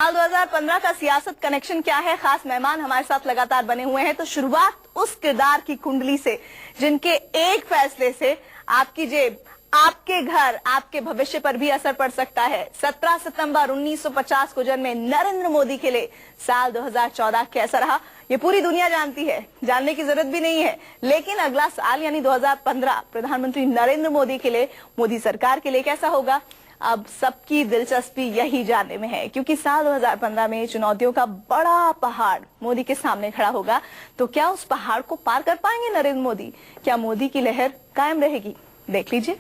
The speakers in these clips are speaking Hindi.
साल 2015 का सियासत कनेक्शन क्या है, खास मेहमान हमारे साथ लगातार बने हुए हैं। तो शुरुआत उस किरदार की कुंडली से जिनके एक फैसले से आपकी जेब, आपके घर, आपके भविष्य पर भी असर पड़ सकता है। 17 सितंबर 1950 को जन्मे नरेंद्र मोदी के लिए साल 2014 कैसा रहा, ये पूरी दुनिया जानती है, जानने की जरूरत भी नहीं है। लेकिन अगला साल यानी 2015 प्रधानमंत्री नरेंद्र मोदी के लिए, मोदी सरकार के लिए कैसा होगा, अब सबकी दिलचस्पी यही जानने में है। क्योंकि साल 2015 में चुनौतियों का बड़ा पहाड़ मोदी के सामने खड़ा होगा। तो क्या उस पहाड़ को पार कर पाएंगे नरेंद्र मोदी? क्या मोदी की लहर कायम रहेगी? देख लीजिए।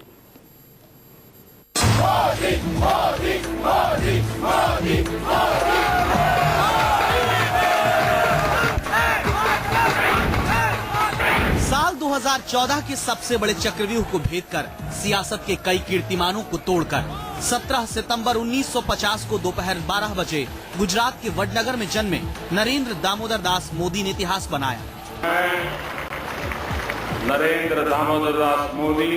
मोदी, मोदी, मोदी, मोदी, मोदी। साल 2014 के सबसे बड़े चक्रव्यूह को भेदकर, सियासत के कई कीर्तिमानों को तोड़कर 17 सितंबर 1950 को दोपहर 12 बजे गुजरात के वडनगर में जन्मे नरेंद्र दामोदर दास मोदी ने इतिहास बनाया। मैं नरेंद्र दामोदर दास मोदी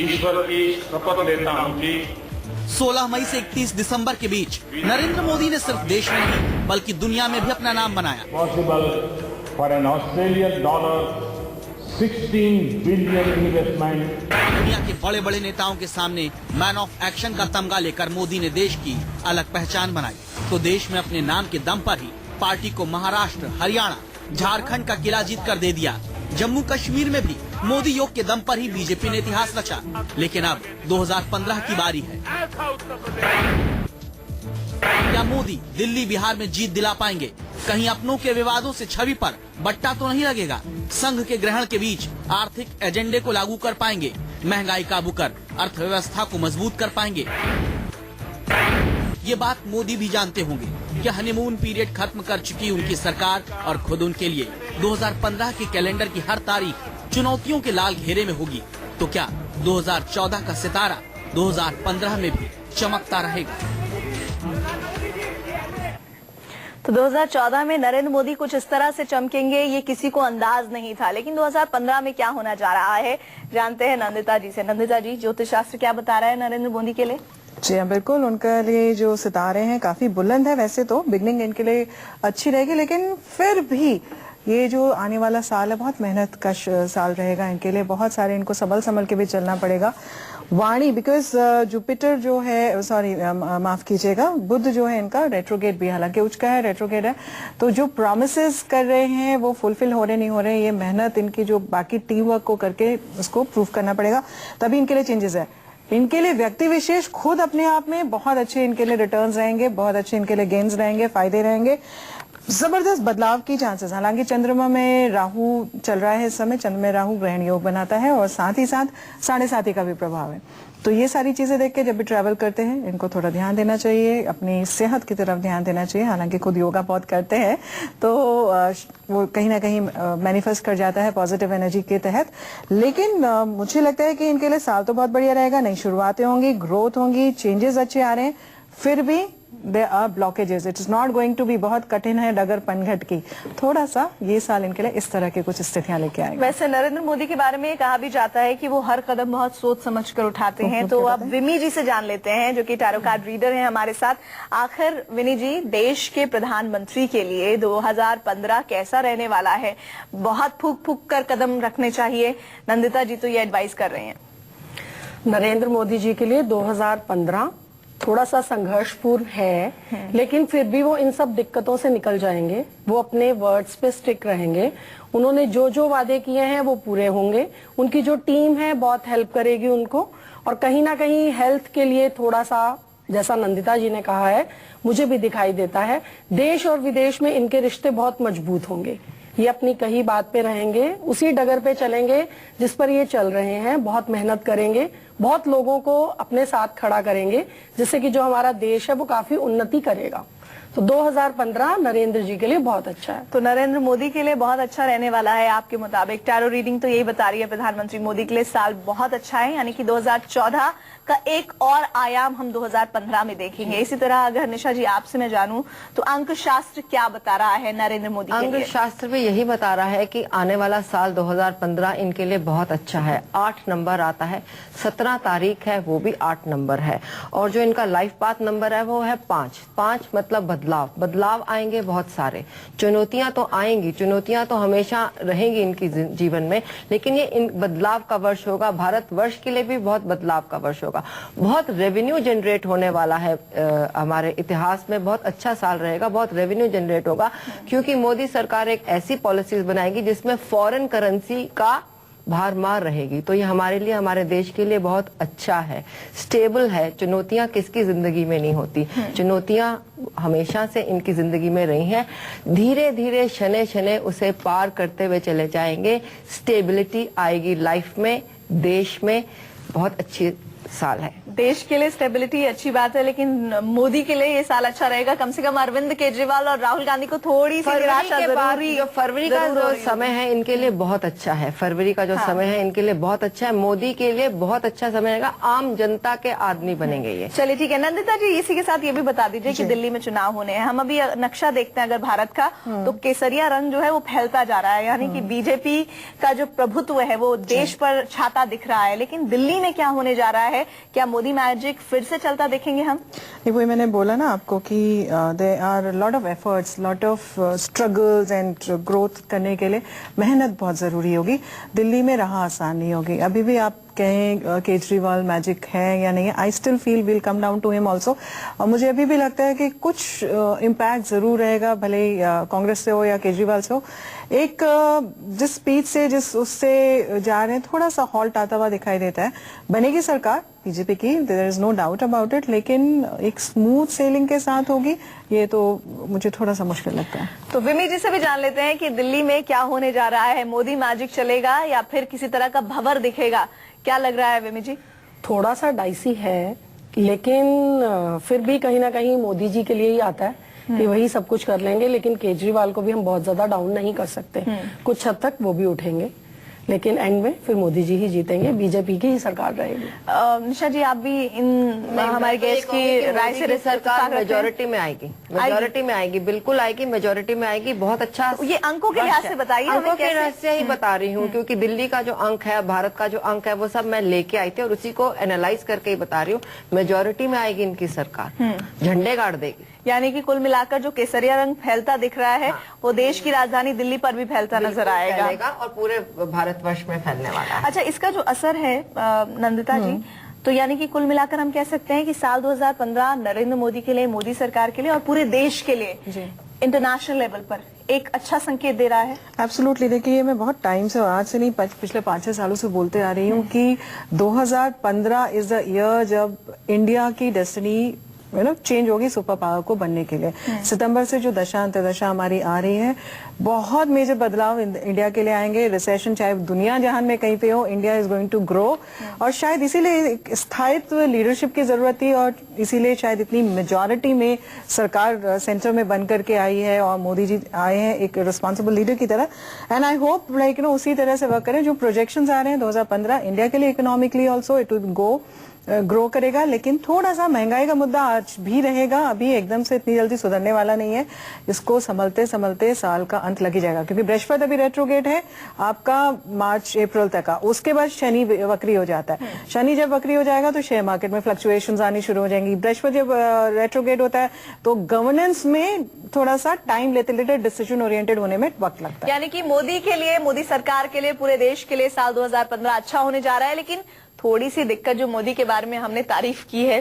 ईश्वर की शपथ लेता हूँ कि 16 मई से 31 दिसंबर के बीच नरेंद्र मोदी ने सिर्फ देश में नहीं बल्कि दुनिया में भी अपना नाम बनाया। Possible for an Australian dollar 16 billion investment. दुनिया के बड़े बड़े नेताओं के सामने मैन ऑफ एक्शन का तमगा लेकर मोदी ने देश की अलग पहचान बनाई। तो देश में अपने नाम के दम पर ही पार्टी को महाराष्ट्र, हरियाणा, झारखंड का किला जीत कर दे दिया। जम्मू कश्मीर में भी मोदी योग के दम पर ही बीजेपी ने इतिहास रचा। लेकिन अब 2015 की बारी है। क्या मोदी दिल्ली, बिहार में जीत दिला पाएंगे? कहीं अपनों के विवादों से छवि पर बट्टा तो नहीं लगेगा? संघ के ग्रहण के बीच आर्थिक एजेंडे को लागू कर पाएंगे? महंगाई काबू कर अर्थव्यवस्था को मजबूत कर पाएंगे? ये बात मोदी भी जानते होंगे कि हनीमून पीरियड खत्म कर चुकी उनकी सरकार और खुद उनके लिए 2015 के कैलेंडर की हर तारीख चुनौतियों के लाल घेरे में होगी। तो क्या 2014 का सितारा 2015 में भी चमकता रहेगा? तो 2014 में नरेंद्र मोदी कुछ इस तरह से चमकेंगे, ये किसी को अंदाज नहीं था। लेकिन 2015 में क्या होना जा रहा है, जानते हैं नंदिता जी से। नंदिता जी, ज्योतिष शास्त्र क्या बता रहा है नरेंद्र मोदी के लिए? जी हाँ, बिल्कुल। उनके लिए जो सितारे हैं काफी बुलंद है। वैसे तो बिगनिंग इनके लिए अच्छी रहेगी, लेकिन फिर भी ये जो आने वाला साल है बहुत मेहनत का साल रहेगा इनके लिए। बहुत सारे इनको संभल के भी चलना पड़ेगा। वाणी, बिकॉज जुपिटर जो है, सॉरी माफ कीजिएगा, बुध जो है इनका रेट्रोगेट भी, हालांकि उच्च का है, रेट्रोगेट है। तो जो प्रॉमिसेस कर रहे हैं वो फुलफिल हो रहे नहीं हो रहे, ये मेहनत इनकी जो बाकी टीम वर्क को करके उसको प्रूव करना पड़ेगा, तभी इनके लिए चेंजेस है। इनके लिए व्यक्ति विशेष खुद अपने आप में बहुत अच्छे इनके लिए रिटर्न्स रहेंगे, बहुत अच्छे इनके लिए गेन्स रहेंगे, फायदे रहेंगे, जबरदस्त बदलाव की चांसेस। हालांकि चंद्रमा में राहु चल रहा है इस समय, चंद्र में राहु ग्रहण योग बनाता है और साथ ही साथ 7.5 का भी प्रभाव है। तो ये सारी चीजें देख के जब भी ट्रैवल करते हैं इनको थोड़ा ध्यान देना चाहिए, अपनी सेहत की तरफ ध्यान देना चाहिए। हालांकि खुद योगा बहुत करते हैं तो वो कहीं ना कहीं मैनिफेस्ट कर जाता है पॉजिटिव एनर्जी के तहत। लेकिन मुझे लगता है कि इनके लिए साल तो बहुत बढ़िया रहेगा। नई शुरुआतें होंगी, ग्रोथ होंगी, चेंजेस अच्छे आ रहे हैं। फिर भी there are blockages, it is not going to be बहुत कठिन है डगर पनघट की। थोड़ा सा ये साल इनके लिए इस तरह की कुछ स्थितियां लेके आएंगे। वैसे नरेंद्र मोदी के बारे में कहा भी जाता है कि वो हर कदम बहुत सोच समझ कर उठाते हैं। तो अब विनी जी से जान लेते हैं, जो कि टैरो कार्ड रीडर हैं हमारे साथ। आखिर विनी जी, देश के प्रधानमंत्री के लिए 2015 कैसा रहने वाला है? बहुत फूक कर कदम रखने चाहिए, नंदिता जी तो ये एडवाइस कर रहे हैं। नरेंद्र मोदी जी के लिए 2015 थोड़ा सा संघर्षपूर्ण है, लेकिन फिर भी वो इन सब दिक्कतों से निकल जाएंगे। वो अपने वर्ड्स पे स्टिक रहेंगे। उन्होंने जो जो वादे किए हैं वो पूरे होंगे। उनकी जो टीम है बहुत हेल्प करेगी उनको। और कहीं ना कहीं हेल्थ के लिए थोड़ा सा, जैसा नंदिता जी ने कहा है, मुझे भी दिखाई देता है देश और विदेश में इनके रिश्ते बहुत मजबूत होंगे। ये अपनी कही बात पे रहेंगे, उसी डगर पे चलेंगे जिस पर ये चल रहे हैं। बहुत मेहनत करेंगे, बहुत लोगों को अपने साथ खड़ा करेंगे, जिससे कि जो हमारा देश है वो काफी उन्नति करेगा। तो 2015 नरेंद्र जी के लिए बहुत अच्छा है। तो नरेंद्र मोदी के लिए बहुत अच्छा रहने वाला है आपके मुताबिक। टैरो रीडिंग तो यही बता रही है प्रधानमंत्री मोदी के लिए साल बहुत अच्छा है, यानी कि 2014 का एक और आयाम हम 2015 में देखेंगे। इसी तरह अगर निशा जी आपसे मैं जानूं तो अंक शास्त्र क्या बता रहा है नरेंद्र मोदी के लिए? अंक शास्त्र भी यही बता रहा है कि आने वाला साल 2015 इनके लिए बहुत अच्छा है। 8 नंबर आता है, 17 तारीख है वो भी 8 नंबर है, और जो इनका लाइफ पाथ नंबर है वो है 5। 5 मतलब बदलाव आएंगे बहुत सारे। चुनौतियां तो आएंगी, चुनौतियां तो हमेशा रहेंगी इनकी जीवन में, लेकिन ये इन बदलाव का वर्ष होगा। भारत वर्ष के लिए भी बहुत बदलाव का वर्ष होगा। बहुत रेवेन्यू जनरेट होने वाला है, हमारे इतिहास में बहुत अच्छा साल रहेगा, बहुत रेवेन्यू जनरेट होगा, क्योंकि मोदी सरकार एक ऐसी पॉलिसीज बनाएगी जिसमें फॉरेन करेंसी का भारमार रहेगी। तो ये हमारे लिए, हमारे देश के लिए बहुत अच्छा है, स्टेबल है। चुनौतियां किसकी जिंदगी में नहीं होती, चुनौतियां हमेशा से इनकी जिंदगी में रही हैं। धीरे धीरे शने शने उसे पार करते हुए चले जाएंगे। स्टेबिलिटी आएगी लाइफ में, देश में। बहुत अच्छी साल है देश के लिए। स्टेबिलिटी अच्छी बात है, लेकिन मोदी के लिए ये साल अच्छा रहेगा। कम से कम अरविंद केजरीवाल और राहुल गांधी को थोड़ी सी निराशा जरूरी। जो फरवरी का जो समय है इनके लिए बहुत अच्छा है। फरवरी का जो समय है इनके लिए बहुत अच्छा है। मोदी के लिए बहुत अच्छा समय रहेगा। आम जनता के आदमी बनेंगे ये। चलिए ठीक है नंदिता जी, इसी के साथ ये भी बता दीजिए कि दिल्ली में चुनाव होने हैं। हम अभी नक्शा देखते हैं अगर भारत का, तो केसरिया रंग जो है वो फैलता जा रहा है, यानी कि बीजेपी का जो प्रभुत्व है वो देश पर छाता दिख रहा है। लेकिन दिल्ली में क्या होने जा रहा है? क्या मोदी मैजिक फिर से चलता देखेंगे हम? वही मैंने बोला ना आपको कि there are lot of efforts, lot of struggles and growth करने के लिए मेहनत बहुत जरूरी होगी। दिल्ली में राह आसान नहीं होगी। अभी भी आप कहें केजरीवाल मैजिक है या नहीं है, I still feel will come down to him also. और मुझे अभी भी लगता है कि कुछ इम्पैक्ट जरूर रहेगा, भले ही कांग्रेस से हो या केजरीवाल से हो। एक जिस स्पीड से जिस उससे जा रहे हैं, थोड़ा सा हॉल्ट आता हुआ दिखाई देता है। बनेगी सरकार बीजेपी की, there is no doubt about it, लेकिन एक स्मूथ सेलिंग के साथ होगी ये तो मुझे थोड़ा सा मुश्किल लगता है। तो विमी जी से भी जान लेते हैं कि दिल्ली में क्या होने जा रहा है। मोदी मैजिक चलेगा या फिर किसी तरह का भंवर दिखेगा? क्या लग रहा है विमी जी? थोड़ा सा डाइसी है, लेकिन फिर भी कहीं ना कहीं मोदी जी के लिए ही आता है कि वही सब कुछ कर लेंगे। लेकिन केजरीवाल को भी हम बहुत ज्यादा डाउन नहीं कर सकते। कुछ हद तक वो भी उठेंगे, लेकिन एंड में फिर मोदी जी ही जीतेंगे, बीजेपी की ही सरकार रहेगी। निशा जी आप भी इन हमारे गेस्ट की राय से सरकार मेजोरिटी में आएगी, मेजोरिटी में आएगी, बिल्कुल आएगी, मेजोरिटी में आएगी। बहुत अच्छा ये अंकों के लिहाज से बताइए। अंकों के लिहाज से ही बता रही हूँ, क्योंकि दिल्ली का जो अंक है, भारत का जो अंक है, वो सब मैं लेके आई थी और उसी को एनालाइज करके ही बता रही हूँ। मेजोरिटी में आएगी इनकी सरकार, झंडे गाड़ देगी। यानी कि कुल मिलाकर जो केसरिया रंग फैलता दिख रहा है वो देश की राजधानी दिल्ली पर भी फैलता नजर आएगा और पूरे भारतवर्ष में फैलने वाला है। अच्छा, इसका जो असर है नंदिता जी, तो यानी कि कुल मिलाकर हम कह सकते हैं कि साल 2015 नरेंद्र मोदी के लिए, मोदी सरकार के लिए और पूरे देश के लिए इंटरनेशनल लेवल पर एक अच्छा संकेत दे रहा है। एब्सोल्युटली। देखिए मैं बहुत टाइम से, आज से नहीं, पिछले 5-6 सालों से बोलते आ रही हूँ कि 2015 इज द ईयर जब इंडिया की डेस्टिनी चेंज होगी सुपर पावर को बनने के लिए। सितंबर से जो दशा अंतर्दशा हमारी आ रही है, बहुत मेजर बदलाव इंडिया के लिए आएंगे। रिसेशन चाहे दुनिया जहान में कहीं पे हो, India is going to grow. और शायद इसीलिए स्थायित्व लीडरशिप की जरूरत थी, और इसीलिए शायद इतनी मेजॉरिटी में सरकार सेंटर में बन करके आई है और मोदी जी आए हैं एक रिस्पॉन्सिबल लीडर की तरह। एंड आई होप उसी तरह से वर्क करें। जो प्रोजेक्शंस आ रहे हैं 2015 इंडिया के लिए economically also it will grow करेगा, लेकिन थोड़ा सा महंगाई का मुद्दा आज भी रहेगा। अभी एकदम से इतनी जल्दी सुधरने वाला नहीं है। इसको संभलते संभलते साल का अंत लग ही जाएगा, क्योंकि बृहस्पति अभी रेट्रोगेट है आपका मार्च अप्रैल तक का। उसके बाद शनि वक्री हो जाता है। शनि जब वक्री हो जाएगा तो शेयर मार्केट में फ्लक्चुएशंस आनी शुरू हो जाएंगी। बृहस्पति जब रेट्रोगेट होता है तो गवर्नेंस में थोड़ा सा टाइम लेते लेते डिसीजन ओरिएंटेड होने में वक्त लगता है। यानी कि मोदी के लिए, मोदी सरकार के लिए, पूरे देश के लिए साल 2015 अच्छा होने जा रहा है। लेकिन थोड़ी सी दिक्कत जो मोदी के बारे में हमने तारीफ की है